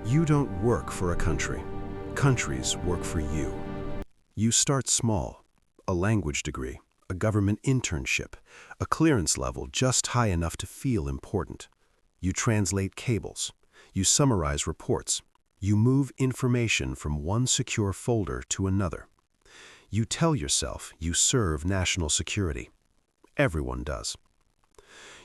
You don't work for a country. Countries work for you. You start small. A language degree, a government internship, a clearance level just high enough to feel important. You translate cables. You summarize reports. You move information from one secure folder to another. You tell yourself you serve national security. Everyone does.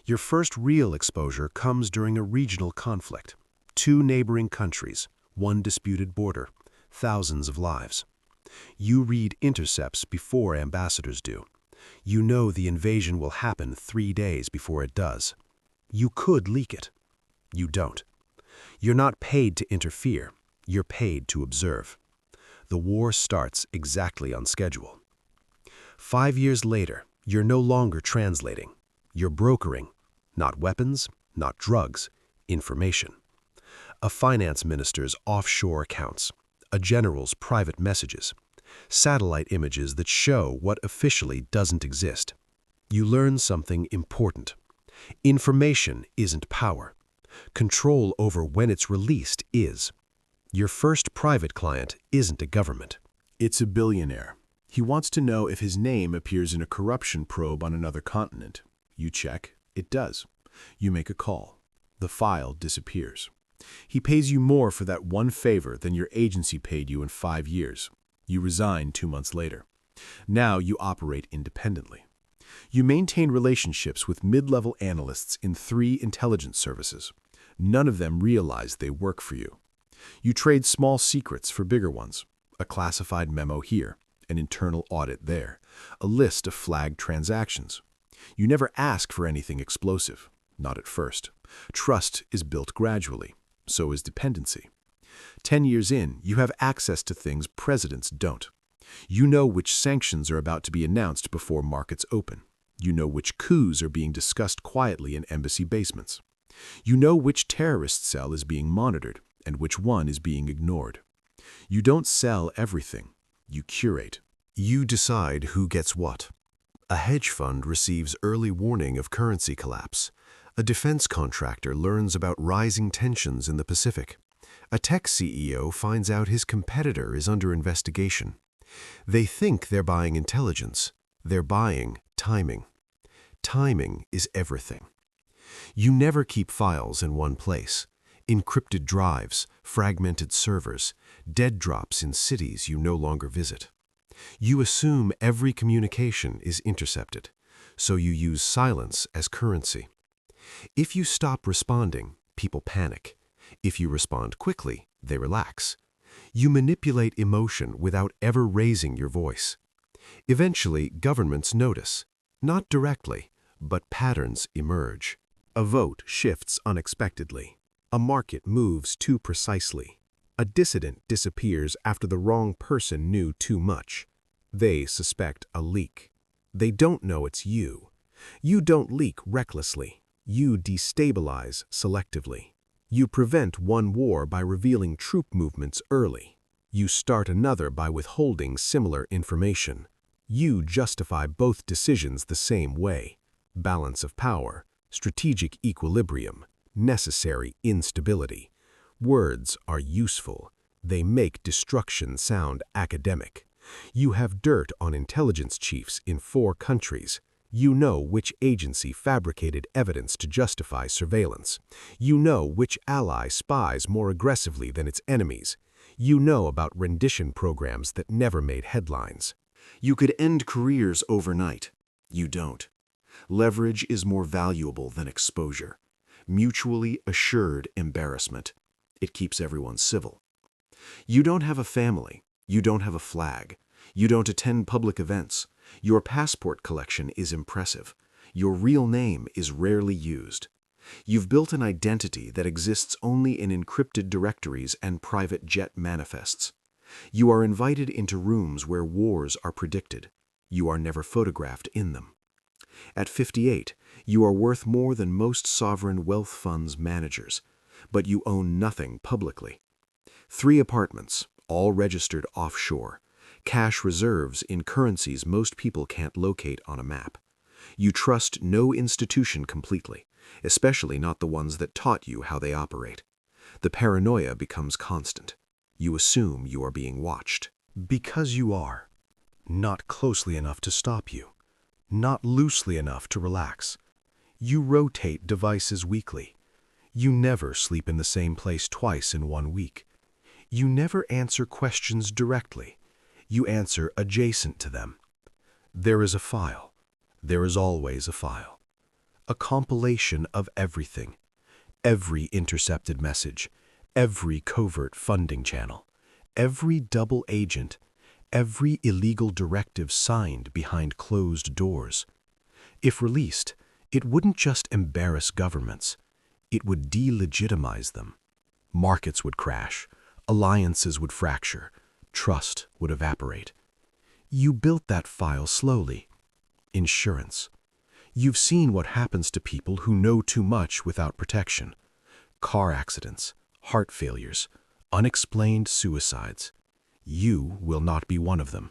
Your first real exposure comes during a regional conflict. Two neighboring countries, one disputed border, thousands of lives. You read intercepts before ambassadors do. You know the invasion will happen 3 days before it does. You could leak it. You don't. You're not paid to interfere. You're paid to observe. The war starts exactly on schedule. 5 years later, you're no longer translating. You're brokering. Not weapons, not drugs, information. A finance minister's offshore accounts, a general's private messages, satellite images that show what officially doesn't exist. You learn something important. Information isn't power. Control over when it's released is. Your first private client isn't a government. It's a billionaire. He wants to know if his name appears in a corruption probe on another continent. You check. It does. You make a call. The file disappears. He pays you more for that one favor than your agency paid you in 5 years. You resign 2 months later. Now you operate independently. You maintain relationships with mid-level analysts in 3 intelligence services. None of them realize they work for you. You trade small secrets for bigger ones. A classified memo here, an internal audit there, a list of flagged transactions. You never ask for anything explosive, not at first. Trust is built gradually. So is dependency. 10 years in, you have access to things presidents don't. You know which sanctions are about to be announced before markets open. You know which coups are being discussed quietly in embassy basements. You know which terrorist cell is being monitored and which one is being ignored. You don't sell everything. You curate. You decide who gets what. A hedge fund receives early warning of currency collapse. A defense contractor learns about rising tensions in the Pacific. A tech CEO finds out his competitor is under investigation. They think they're buying intelligence. They're buying timing. Timing is everything. You never keep files in one place. Encrypted drives, fragmented servers, dead drops in cities you no longer visit. You assume every communication is intercepted, so you use silence as currency. If you stop responding, people panic. If you respond quickly, they relax. You manipulate emotion without ever raising your voice. Eventually, governments notice. Not directly, but patterns emerge. A vote shifts unexpectedly. A market moves too precisely. A dissident disappears after the wrong person knew too much. They suspect a leak. They don't know it's you. You don't leak recklessly. You destabilize selectively. You prevent one war by revealing troop movements early. You start another by withholding similar information. You justify both decisions the same way. Balance of power, strategic equilibrium, necessary instability. Words are useful. They make destruction sound academic. You have dirt on intelligence chiefs in 4 countries. You know which agency fabricated evidence to justify surveillance. You know which ally spies more aggressively than its enemies. You know about rendition programs that never made headlines. You could end careers overnight. You don't. Leverage is more valuable than exposure. Mutually assured embarrassment. It keeps everyone civil. You don't have a family. You don't have a flag. You don't attend public events. Your passport collection is impressive. Your real name is rarely used. You've built an identity that exists only in encrypted directories and private jet manifests. You are invited into rooms where wars are predicted. You are never photographed in them. At 58, you are worth more than most sovereign wealth funds managers, but you own nothing publicly. 3 apartments, all registered offshore. Cash reserves in currencies most people can't locate on a map. You trust no institution completely, especially not the ones that taught you how they operate. The paranoia becomes constant. You assume you are being watched. Because you are. Not closely enough to stop you. Not loosely enough to relax. You rotate devices weekly. You never sleep in the same place twice in 1 week. You never answer questions directly. You answer adjacent to them. There is a file. There is always a file. A compilation of everything. Every intercepted message. Every covert funding channel. Every double agent. Every illegal directive signed behind closed doors. If released, it wouldn't just embarrass governments. It would delegitimize them. Markets would crash. Alliances would fracture. Trust would evaporate. You built that file slowly. Insurance. You've seen what happens to people who know too much without protection. Car accidents, heart failures, unexplained suicides. You will not be one of them.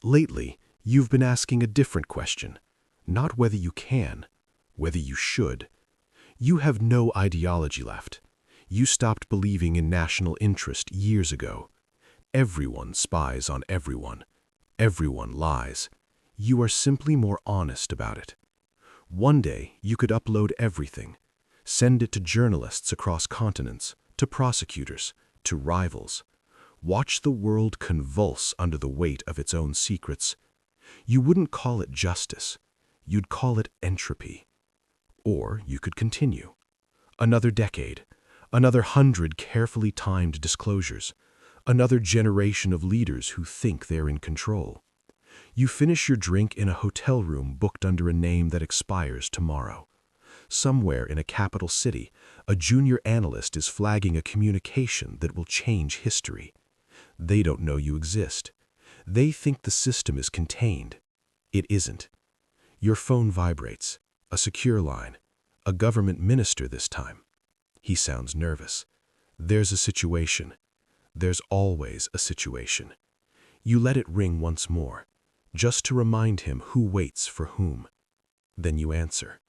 Lately, you've been asking a different question. Not whether you can, whether you should. You have no ideology left. You stopped believing in national interest years ago. Everyone spies on everyone. Everyone lies. You are simply more honest about it. One day, you could upload everything. Send it to journalists across continents, to prosecutors, to rivals. Watch the world convulse under the weight of its own secrets. You wouldn't call it justice. You'd call it entropy. Or you could continue. Another decade. Another 100 carefully timed disclosures. Another generation of leaders who think they're in control. You finish your drink in a hotel room booked under a name that expires tomorrow. Somewhere in a capital city, a junior analyst is flagging a communication that will change history. They don't know you exist. They think the system is contained. It isn't. Your phone vibrates. A secure line. A government minister this time. He sounds nervous. There's a situation. There's always a situation. You let it ring once more, just to remind him who waits for whom. Then you answer.